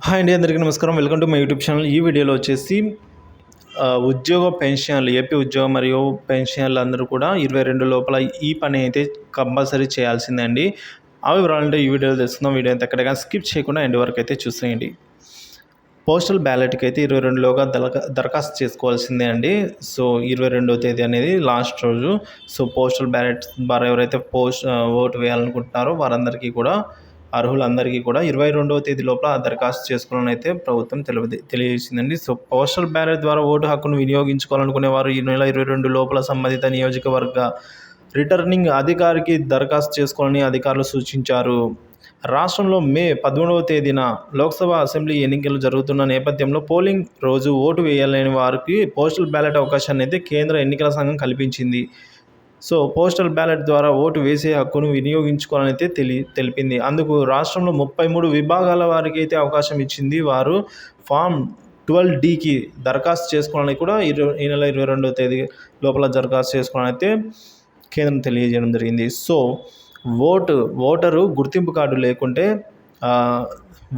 Hi అండి, అందరికీ నమస్కారం. Welcome to my YouTube channel. ఈ వీడియోలో వచ్చేసి ఉద్యోగ పెన్షన్లు, ఏపీ ఉద్యోగం మరియు పెన్షన్లు అందరూ కూడా 22 లోపల ఈ పని అయితే కంపల్సరీ చేయాల్సిందే అండి. ఆ వివరాలంటే ఈ వీడియోలో తెలుసుకుందాం. వీడియో అయితే ఎక్కడికైనా స్కిప్ చేయకుండా ఎండ్ వరకు అయితే చూసేయండి. పోస్టల్ బ్యాలెట్కి అయితే 22లోగా దరఖాస్తు చేసుకోవాల్సిందే అండి. సో 22వ తేదీ అనేది లాస్ట్ రోజు. సో పోస్టల్ బ్యాలెట్ ద్వారా ఎవరైతే ఓటు వేయాలనుకుంటున్నారో వారందరికీ కూడా, అర్హులందరికీ కూడా 22వ తేదీ లోపల దరఖాస్తు చేసుకోవాలని అయితే ప్రభుత్వం తెలియజేసిందండి. సో పోస్టల్ బ్యాలెట్ ద్వారా ఓటు హక్కును వినియోగించుకోవాలనుకునే వారు ఈ నెల 22 లోపల సంబంధిత నియోజకవర్గ రిటర్నింగ్ అధికారికి దరఖాస్తు చేసుకోవాలని అధికారులు సూచించారు. రాష్ట్రంలో మే 13వ తేదీన లోక్సభ, అసెంబ్లీ ఎన్నికలు జరుగుతున్న నేపథ్యంలో పోలింగ్ రోజు ఓటు వేయలేని వారికి పోస్టల్ బ్యాలెట్ అవకాశాన్ని అయితే కేంద్ర ఎన్నికల సంఘం కల్పించింది. సో పోస్టల్ బ్యాలెట్ ద్వారా ఓటు వేసే హక్కును వినియోగించుకోవాలని అయితే తెలిపింది. అందుకు రాష్ట్రంలో 33 విభాగాల వారికి అయితే అవకాశం ఇచ్చింది. వారు ఫామ్ 12Dకి దరఖాస్తు చేసుకోవాలని కూడా ఈ నెల 22వ తేదీ లోపల దరఖాస్తు చేసుకోవాలని అయితే కేంద్రం తెలియజేయడం జరిగింది. సో ఓటరు గుర్తింపు కార్డు లేకుంటే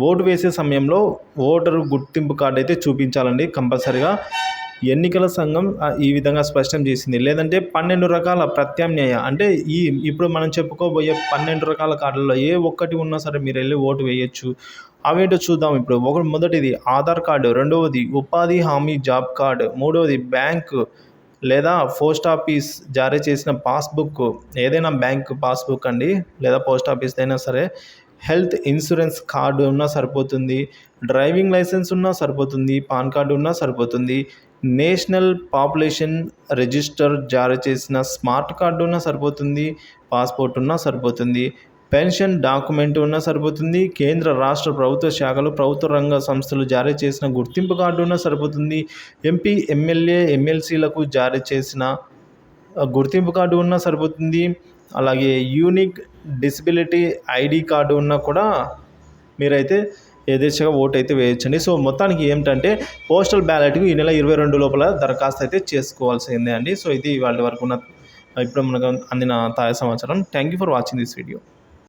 ఓటు వేసే సమయంలో ఓటరు గుర్తింపు కార్డు అయితే చూపించాలండి కంపల్సరిగా. ఎన్నికల సంఘం ఈ విధంగా స్పష్టం చేసింది. లేదంటే 12 రకాల ప్రత్యామ్నాయ, అంటే ఇప్పుడు మనం చెప్పుకోబోయే 12 రకాల కార్డులలో ఏ ఒక్కటి ఉన్నా సరే మీరు వెళ్ళి ఓటు వేయచ్చు. అవేంటో చూద్దాం. ఇప్పుడు మొదటిది ఆధార్ కార్డు, రెండవది ఉపాధి హామీ జాబ్ కార్డు, మూడవది బ్యాంకు లేదా పోస్ట్ ఆఫీస్ జారీ చేసిన పాస్బుక్, ఏదైనా బ్యాంక్ పాస్బుక్ అండి, లేదా పోస్ట్ ఆఫీస్ అయినా సరే. హెల్త్ ఇన్సూరెన్స్ కార్డు ఉన్నా సరిపోతుంది, డ్రైవింగ్ లైసెన్స్ ఉన్నా సరిపోతుంది, పాన్ కార్డు ఉన్నా సరిపోతుంది, నేషనల్ పాపులేషన్ రిజిస్టర్ జారీ చేసిన స్మార్ట్ కార్డు ఉన్నా సరిపోతుంది, పాస్పోర్ట్ ఉన్నా సరిపోతుంది, పెన్షన్ డాక్యుమెంట్ ఉన్నా సరిపోతుంది, కేంద్ర రాష్ట్ర ప్రభుత్వ శాఖలు, ప్రభుత్వ రంగ సంస్థలు జారీ చేసిన గుర్తింపు కార్డు ఉన్నా సరిపోతుంది, ఎంపీ, ఎమ్మెల్యే, ఎమ్మెల్సీలకు జారీ చేసిన గుర్తింపు కార్డు ఉన్నా సరిపోతుంది, అలాగే యూనిక్ డిసబిలిటీ ఐడి కార్డు ఉన్నా కూడా మీరైతే యథేచ్ఛగా ఓటు అయితే వేయచ్చండి. సో మొత్తానికి ఏమిటంటే పోస్టల్ బ్యాలెట్కి ఈ నెల 22 లోపల దరఖాస్తు అయితే చేసుకోవాల్సిందే అండి. సో ఇది వాళ్ళ వరకు ఉన్న ఇప్పుడు మనకు అందిన తాజా సమాచారం. Thank you for watching this video.